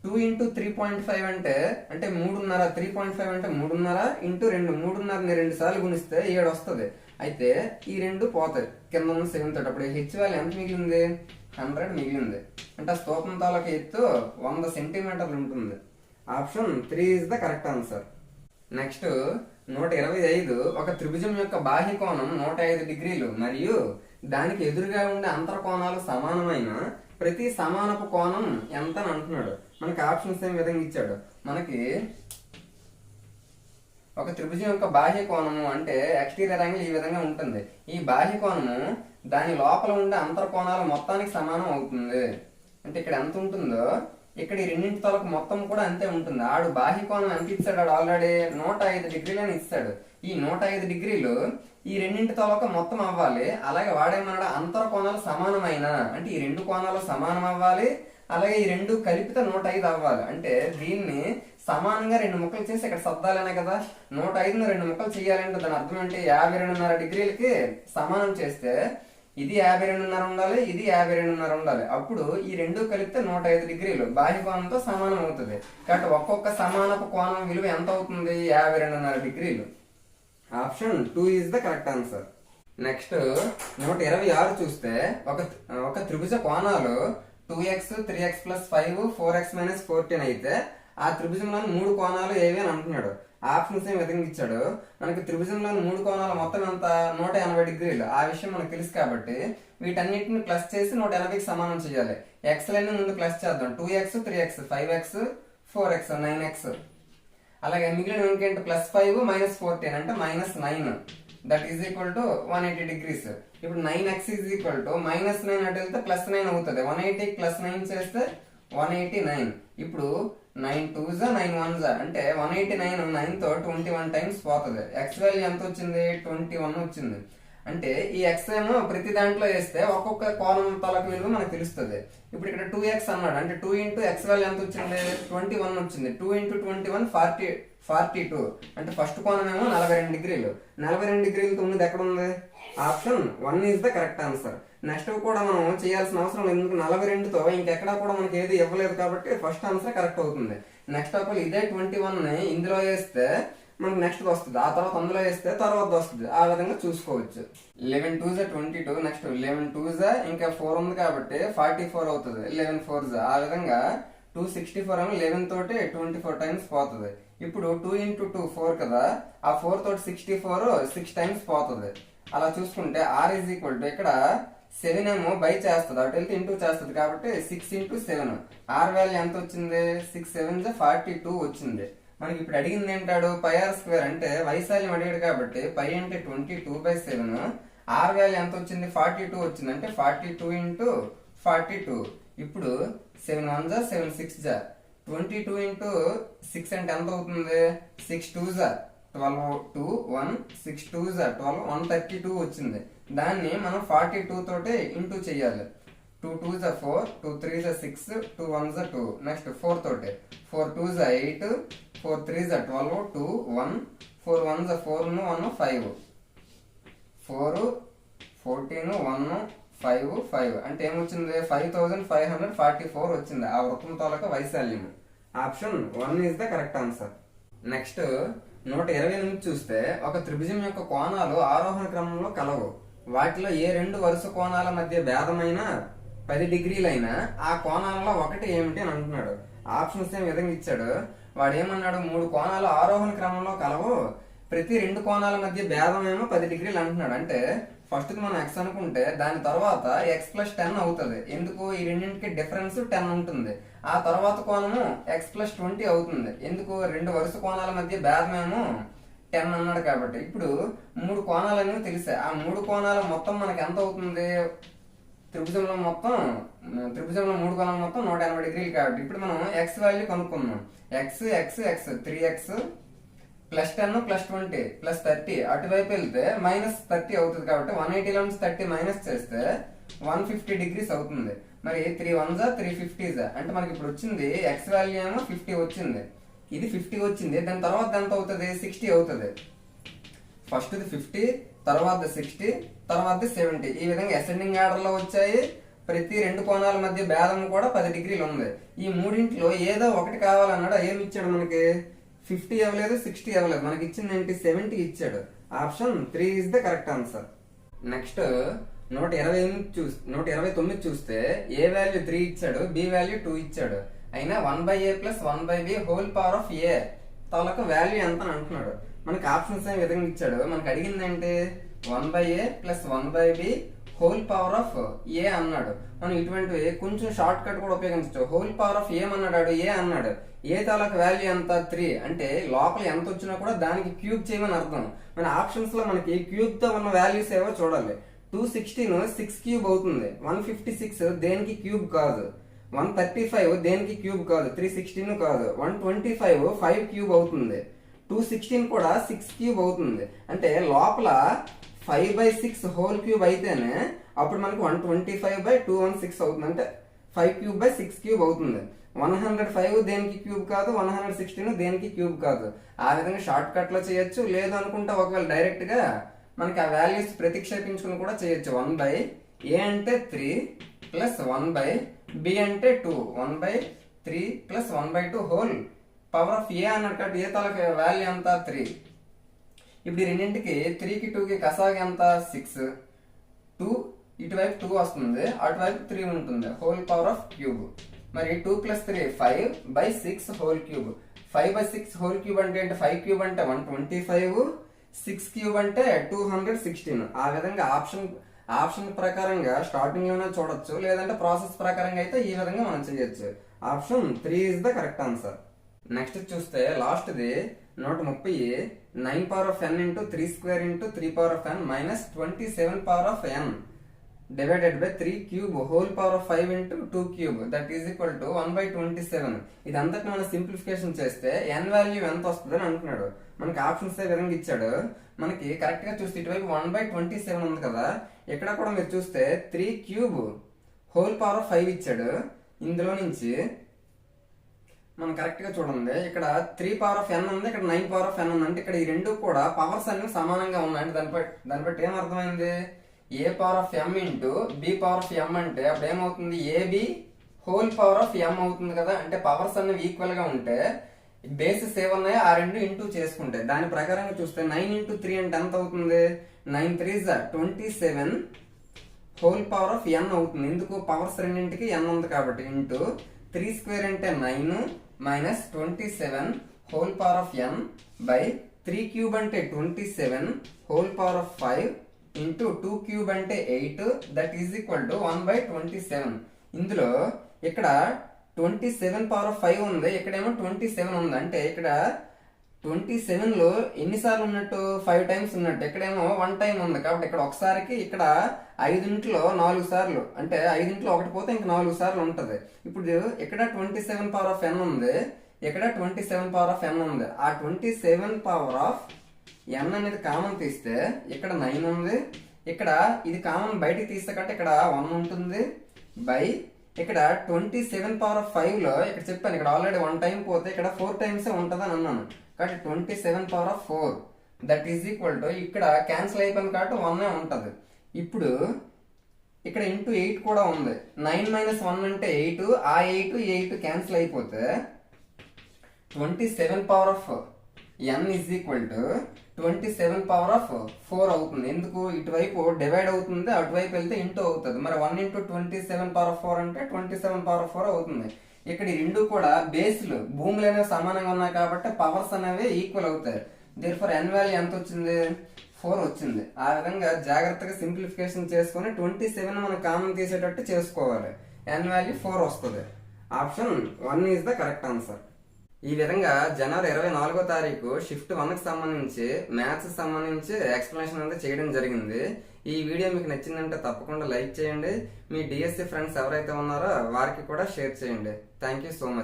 2 ఇంటూ 3.5 అంటే 3.5. 3.5 అంటే 3.5 ఇంటూ 2. 3.5ని 2 సార్లు గుణిస్తే 7 వస్తుంది. అయితే ఈ 2 పోతాయి కింద ఉన్న 7 తోటి. అప్పుడు హెచ్ వాల్యూ ఎంత మిగిలింది? 100 మిగిలింది. అంటే స్తూపం తాలూకా ఎత్తు 100 సెంటీమీటర్లు ఉంటుంది. Option 3 is the correct answer. Next 125 ఒక త్రిభుజం యొక్క బాహ్య కోణం 105 డిగ్రీలు మరియు దానికి ఎదురుగా ఉండే అంతర కోణాలు సమానమైన ప్రతి సమానపు కోణం ఎంత అని అంటున్నాడు. మనకి ఆప్షన్స్ ఏం విధంగా ఇచ్చాడు? మనకి ఒక త్రిభుజం యొక్క బాహ్య కోణము అంటే ఎక్స్టీరియర్ యాంగిల్ ఈ విధంగా ఉంటుంది. ఈ బాహ్య కోణము దాని లోపల ఉండే అంతర కోణాల మొత్తానికి సమానం అవుతుంది. అంటే ఇక్కడ ఎంత ఉంటుందో ఇక్కడ ఈ రెండింటి తలకు మొత్తం కూడా అంతే ఉంటుంది. ఆడు బాహ్య కోణం ఎంత ఇచ్చాడు? ఆల్రెడీ 105 డిగ్రీలు అని ఇస్తాడు. ఈ 105 డిగ్రీలు ఈ రెండింటి తలక మొత్తం అవ్వాలి. అలాగే వాడేమన్నాడు? అంతర కోణాలు సమానమైన అంటే ఈ రెండు కోణాలు సమానం అవ్వాలి. అలాగే ఈ రెండు కలిపితే 105 అవ్వాలి. అంటే దీన్ని సమానంగా 2 ముక్కలు చేసి ఇక్కడ సర్దాలనే కదా. 105ను 2 ముక్కలు చేయాలంటే దాని అర్థం అంటే 52.5 డిగ్రీలకి సమానం చేస్తే ఇది 52.5 ఉండాలి, ఇది 52.5 ఉండాలి. అప్పుడు ఈ రెండు కలిపితే 105 డిగ్రీలు బాహ్య కోణంతో సమానం అవుతుంది. కాబట్టి ఒక్కొక్క సమానపు కోణం విలువ ఎంత అవుతుంది? 52.5 డిగ్రీలు. Option 2 is the correct answer. Next 126 చూస్తే ఒక త్రిభుజ కోణాలు 2x 3x + 5 4x - 14 అయితే ఆ త్రిభుజంలోని 3 కోణాలు ఏవి అని అంటున్నాడు. ఆప్షన్స్ ఏ విధంగా ఇచ్చాడు. మనకి త్రిభుజంలోని మూడు కోణాల మొత్తం ఎంత 180 డిగ్రీలు. ఆ విషయం మనకు తెలుసు కాబట్టి వీటన్నిటిని ప్లస్ చేసి 180కి సమానం చేయాలి. ఎక్స్ లైన్ ముందు ప్లస్ చేద్దాం. 2x 3x 5x 4x 9x. అలాగే మిగిలిన ఇంకేంటి +5 -14 అంటే -9 that is equal to 180 degrees. ఇప్పుడు 9x ఈజ్ ఈక్వల్ టు -9 అటు వెళ్తే +9 అవుతుంది. 180 +9 చేస్తే 189. ఇప్పుడు 9 2s 9 1s అంటే 189 9 తో 21 టైమ్స్ పోతుంది. ఎక్స్ వాల్యూ ఎంత వచ్చింది? 21 వచ్చింది. అంటే ఈ ఎక్స్ ఏమో ప్రతి దాంట్లో వేస్తే ఒక్కొక్క కోణం తలకు విలువ మనకు తెలుస్తుంది. ఇప్పుడు ఇక్కడ 2x అన్నాడు అంటే 2 ఇంటూ ఎక్స్ వాల్యూ ఎంత వచ్చింది? 21 వచ్చింది. 2 ఇంటూ 21 42 అంటే ఫస్ట్ కోణం ఏమో 42 డిగ్రీలు. 42 డిగ్రీలు 9 ఎక్కడ ఉంది? Option 1 is the correct answer. Next కూడా మనం చేయాల్సిన అవసరం లేదు, ఎందుకు 42తో ఇంకెక్కడా కూడా మనకి ఏది ఇవ్వలేదు కాబట్టి ఫస్ట్ ఆన్సర్ కరెక్ట్ అవుతుంది. నెక్స్ట్ ఒకవేళ ఇదే 21 ని ఇందులో వేస్తే మనకు నెక్స్ట్ వస్తుంది, ఆ తర్వాత అందులో వేస్తే తర్వాత వస్తుంది. ఆ విధంగా చూసుకోవచ్చు. 11 2s 22. నెక్స్ట్ 11 2s ఇంకా 4 ఉంది కాబట్టి 44 అవుతుంది. 11 4s ఆ విధంగా 264 ఏమో 11 తోటి 24 టైమ్స్ పోతుంది. ఇప్పుడు 2 ఇంటూ 2 4 కదా, ఆ 4 తోటి 64 6 టైమ్స్ పోతుంది. అలా చూసుకుంటే ఆర్ ఈజ్ ఈక్వల్ టు ఇక్కడ 7 ఏమో బై చేస్తుంది, అటు వెళ్తే ఇంటూ చేస్తుంది కాబట్టి 6 ఇంటూ 7. ఆర్ వాల్యూ ఎంత వచ్చింది? 6 7s 42 వచ్చింది. మనకి ఇప్పుడు అడిగింది ఏంటాడు? πr² అంటే వైశాల్యం అడిగాడు కాబట్టి π అంటే 22/7. ఆర్ వాల్యూ ఎంత వచ్చింది? 42 వచ్చింది అంటే 42 ఇంటూ 42. ఇప్పుడు 7 1s 7 6s 22 ఇంటూ 6 అంటే ఎంత అవుతుంది? 6 2s 12 2 1 6 2s 12 132 వచ్చింది. దాన్ని మనం 42 తోటి ఇంటూ చెయ్యాలి. 2 2s 4 2 3s 6 2 1s 2. నెక్స్ట్ 4 తోటి 4 2s 8 4 3s 12 2 1 4 1s 4 1 5 4 14 1 5 5 అంటే ఏమొచ్చింది? 5544 వచ్చింది ఆ వృత్తం తాలూకా వైశాల్యం. Option 1 is the correct answer. Next 120 నుంచి చూస్తే ఒక త్రిభుజం యొక్క కోణాలు ఆరోహణ క్రమంలో కలవు. వాటిలో ఏ రెండు వరుస కోణాల మధ్య భేదమైన 10 డిగ్రీలైనా ఆ కోణాలలో ఒకటి ఏమిటి అని అంటున్నాడు. ఆప్షన్స్ ఏ విధంగా ఇచ్చాడు. వాడు ఏమన్నాడు? 3 కోణాలు ఆరోహణ క్రమంలో కలవు, ప్రతి 2 కోణాల మధ్య భేదం ఏమో 10 డిగ్రీలు అంటున్నాడు. అంటే ఫస్ట్ మనం x అనుకుంటే దాని తర్వాత x + 10 అవుతుంది. ఎందుకు? ఈ రెండింటికి డిఫరెన్స్ 10 ఉంటుంది. ఆ తర్వాత కోణము x + 20 అవుతుంది. ఎందుకు? 2 వరుస కోణాల మధ్య భేదం ఏమో 10 అన్నాడు కాబట్టి. ఇప్పుడు 3 కోణాలు అనేవి తెలిసే, ఆ 3 కోణాల మొత్తం మనకి ఎంత అవుతుంది? త్రిభుజంలో 3 కోణాలు మొత్తం 180 డిగ్రీలు కాబట్టి ఇప్పుడు మనం x వాల్యూ కనుక్కుందాం. x 3x +10 +20 +30 అటువైపు వెళ్తే -30 అవుతుంది కాబట్టి 180లో నుంచి 30 మైనస్ చేస్తే 150 డిగ్రీస్ అవుతుంది. మరి 3 1s 350s అంటే మనకి ఇప్పుడు వచ్చింది x వాల్యూ ఏమో 50 వచ్చింది, ఇది 50 వచ్చింది. దాని తర్వాత ఎంత అవుతుంది? 60 అవుతుంది. ఫస్ట్ 50, తర్వాత 60, తర్వాత 70. ఈ విధంగా అసెండింగ్ ఆర్డర్ లో వచ్చాయి. ప్రతి 2 కోణాల మధ్య భేదం కూడా 10 డిగ్రీలు ఉంది. ఈ మూడింటిలో ఏదో ఒకటి కావాలన్నాడు. ఏమి ఇచ్చాడు మనకి? 50 ఇవ్వలేదు, 60 ఇవ్వలేదు. మనకి ఇచ్చింది ఏంటి? 70 ఇచ్చాడు. Option 3 is the correct answer. Next 129 చూస్తే ఏ వాల్యూ 3 ఇచ్చాడు, బి వాల్యూ 2 ఇచ్చాడు. అయినా 1/a + 1/b whole power of a taluka value ఎంత అని అంటున్నాడు. మనకి ఆప్షన్స్ ఏ విధంగా ఇచ్చాడు. మనకి అడిగింది ఏంటి? 1/a + 1/b whole power of ఏ అన్నాడు. మనం ఇటువంటివి కొంచెం షార్ట్ కట్ కూడా ఉపయోగించవచ్చు. హోల్ పవర్ ఆఫ్ ఏమన్నాడు? ఏ అన్నాడు. ఏ తాలూకా వాల్యూ ఎంత? 3 అంటే లోపల ఎంత వచ్చినా కూడా దానికి క్యూబ్ చేయమని అర్థం. మన ఆప్షన్స్ లో మనకి క్యూబ్ తో ఉన్న వాల్యూస్ ఏవో చూడాలి. 216 6 క్యూబ్ అవుతుంది. 156 దేనికి క్యూబ్ కాదు. 135 దేనికి క్యూబ్ కాదు. 316 కాదు. 125 5 క్యూబ్ అవుతుంది. 216 కూడా 6 క్యూబ్ అవుతుంది. అంటే లోపల 5/6 హోల్ క్యూబ్ అయితేనే అప్పుడు మనకు 125/216 అవుతుంది. అంటే 5³ 6³ అవుతుంది. 105 దేనికి క్యూబ్ కాదు, 116 దేనికి క్యూబ్ కాదు. ఆ విధంగా షార్ట్ కట్ లో చేయొచ్చు. లేదు అనుకుంటే ఒకవేళ డైరెక్ట్ గా మనకి ఆ వాల్యూస్ ప్రతిక్షేపించుకుని కూడా చేయొచ్చు. 1/a అంటే 3 + 1/b అంటే 2. 1/3 + 1/2 హోల్ పవర్ ఆఫ్ ఏ అన్నాడు కాబట్టి ఏ తాలూకా వాల్యూ ఎంత? 3. ఇప్పుడు ఈ రెండింటికి 3కి 2కి కసాగా ఎంత? 6. 2 ఇటువైపు 2 వస్తుంది, అటువైపు 3 ఉంటుంది. Whole power of cube. మరి 2 + 3 5/6 హోల్ క్యూబ్. 5/6 హోల్ క్యూబ్ అంటే 5 క్యూబ్ అంటే 125, 6 క్యూబ్ అంటే 216. ఆ విధంగా ఆప్షన్ ప్రకారంగా స్టార్టింగ్ లోనే చూడొచ్చు, లేదంటే ప్రాసెస్ ప్రకారంగా అయితే ఈ విధంగా మనం చేయొచ్చు. Option 3 is the correct answer. Next చూస్తే last the 130 9 power of n into 3 square into 3 power of n minus 27 power of n divided by 3 cube whole power of 5 into 2 cube that is equal to 1/27. ఇదంతా మనం సింప్లిఫికేషన్ చేస్తే n వాల్యూ ఎంత వస్తుంది అని అంటున్నాడు. మనకి ఆప్షన్స్ ఏ విధంగా ఇచ్చాడు. మనకి కరెక్ట్ గా చూస్తే ఇటువైపు 1/27 ఉంది కదా, ఇక్కడ కూడా మీరు చూస్తే 3 క్యూబ్ హోల్ పవర్ ఆఫ్ 5 ఇచ్చాడు. ఇందులో నుంచి మనం కరెక్ట్ గా చూడండి, ఇక్కడ 3 పవర్ ఆఫ్ n ఉంది, ఇక్కడ 9 పవర్ ఆఫ్ n ఉంది. అంటే ఇక్కడ ఈ రెండు కూడా పవర్స్ అన్ని సమానంగా ఉన్నాయి. దాన్ని బట్టి ఏమర్థమైంది, A power of m into B power of m అంటే అప్పుడు ఏమవుతుంది, AB whole power of m అవుతుంది కదా. అంటే పవర్స్ అన్ని ఈక్వల్ గా ఉంటే బేసిస్ ఏమన్నాయో ఆ రెండు ఇంటూ చేసుకుంటే దాని ప్రకారంగా చూస్తే 9 ఇంటూ 3 అంటే ఎంత అవుతుంది, 9 3 27 హోల్ పవర్ ఆఫ్ n అవుతుంది. ఎందుకు, పవర్స్ రెండింటికి n ఉంది కాబట్టి. ఇంటూ 3 స్క్వేర్ అంటే 9 minus 27 whole power of n by 3 cube అంటే 27 whole power of 5 into 2 cube అంటే 8 దట్ ఈజ్ ఈక్వల్ టు 1/27. ఇందులో ఇక్కడ 27 పవర్ ఆఫ్ 5 ఉంది, ఇక్కడేమో 27 ఉంది. అంటే ఇక్కడ 27 లో ఎన్నిసార్లు ఉన్నట్టు, 5 టైమ్స్ ఉన్నట్టు. ఇక్కడేమో 1 టైం ఉంది కాబట్టి ఇక్కడ ఒకసారికి, ఇక్కడ 5 4 సార్లు, అంటే 5 ఒకటి పోతే ఇంకా 4 సార్లు ఉంటది. ఇప్పుడు ఇక్కడ 27 పవర్ ఆఫ్ n ఉంది, ఇక్కడ 27 పవర్ ఆఫ్ n ఉంది. ఆ 27 పవర్ ఆఫ్ n అనేది కామన్ తీస్తే ఇక్కడ 9 ఉంది, ఇక్కడ ఇది కామన్ బయటికి తీస్తే కట్ట ఇక్కడ 1 ఉంటుంది బై ఇక్కడ 27 పవర్ ఆఫ్ 5 లో ఇక్కడ చెప్పాను, ఇక్కడ ఆల్రెడీ 1 టైం పోతే ఇక్కడ 4 టైమ్స్ ఉంటది అని అన్నాను కాబట్టి 27 power of 4 that is equal to ఇక్కడ క్యాన్సిల్ అయిపోయింది కాబట్టి 1 ఉంటది. ఇప్పుడు ఇక్కడ ఇంటూ 8 కూడా ఉంది. 9 మైనస్ 1 అంటే 8, ఆ 8 క్యాన్సిల్ అయిపోతే 27 power of n is equal to 27 power of 4 అవుతుంది. ఎందుకు, ఇటువైపు డివైడ్ అవుతుంది, అటువైపు వెళ్తే ఇంటూ అవుతుంది. మరి 1 ఇంటూ 27 పవర్ ఆఫ్ 4 అంటే 27 పవర్ ఆఫ్ 4 అవుతుంది. ఇక్కడ ఈ రెండు కూడా బేస్లు భూములు అనేవి సమానంగా ఉన్నాయి కాబట్టి పవర్స్ అనేవి ఈక్వల్ అవుతాయి. దేర్ఫోర్ n వాల్యూ ఎంత వచ్చింది, 4 వచ్చింది. ఆ విధంగా జాగ్రత్తగా సింప్లిఫికేషన్ చేసుకుని 27 మనం కామన్ తీసేటట్టు చేసుకోవాలి. n వాల్యూ 4 వస్తుంది. Option 1 is the correct answer. ఈ విధంగా జనవరి 24వ తారీఖు షిఫ్ట్ 1కి సంబంధించి మ్యాథ్స్ సంబంధించి ఎక్స్ప్లెనేషన్ అనేది చేయడం జరిగింది. ఈ వీడియో మీకు నచ్చిందంటే తప్పకుండా లైక్ చేయండి. మీ డిఎస్సి ఫ్రెండ్స్ ఎవరైతే ఉన్నారో వారికి కూడా షేర్ చేయండి. Thank you so much.